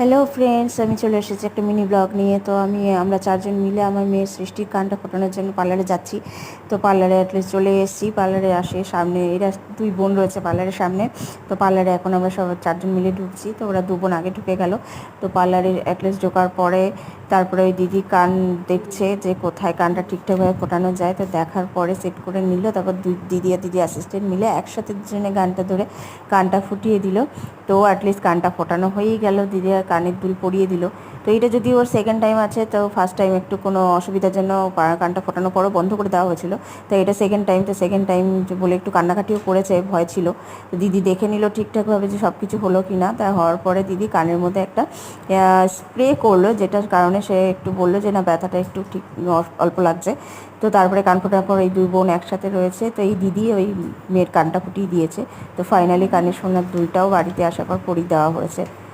Hello friends, আমি চলে এসেছি একটা মিনি ব্লগ নিয়ে। তো আমরা চারজন মিলে আমার মেয়ের সৃষ্টির কানটা ফোটানোর জন্য পার্লারে যাচ্ছি। তো পার্লারে অ্যাটলিস্ট চলে এসেছি। পার্লারে আসে সামনে, এরা দুই বোন রয়েছে পার্লারের সামনে। তো পার্লারে এখন আমরা সব চারজন মিলে ঢুকছি। তো ওরা দু বোন আগে ঢুকে গেল। তো পার্লারে অ্যাটলিস্ট ঢোকার পরে তারপরে ওই দিদি কান দেখছে যে কোথায় কানটা ঠিকঠাকভাবে ফোটানো যায়। তো দেখার পরে সেট করে নিল। তারপর দিদি আর দিদি অ্যাসিস্ট্যান্ট মিলে একসাথে দুজনে গানটা ধরে কানটা ফুটিয়ে দিল। তো অ্যাটলিস্ট কানটা ফোটানো হয়েই গেল। দিদি আর কানের দুল পরিয়ে দিল। তো এটা যদি ওর সেকেন্ড টাইম আছে, তো ফার্স্ট টাইম একটু কোনো অসুবিধার জন্য কানটা ফোটানোর পরও বন্ধ করে দেওয়া হয়েছিল। তো এটা সেকেন্ড টাইম, তো সেকেন্ড টাইম বলে একটু কান্নাকাটিও করেছে, ভয় ছিল। তো দিদি দেখে নিল ঠিকঠাকভাবে যে সব কিছু হলো কি না। তা হওয়ার পরে দিদি কানের মধ্যে একটা স্প্রে করলো, যেটার কারণে সে একটু বললো যে না, ব্যথাটা একটু ঠিক অল্প লাগছে। তো তারপরে কান ফোটার পর এই দুই বোন একসাথে রয়েছে। তো এই দিদি ওই মেয়ের কানটা ফুটিয়ে দিয়েছে। তো ফাইনালি কানের সোনার দুলটাও বাড়িতে আসার পর পরিয়ে দেওয়া হয়েছে।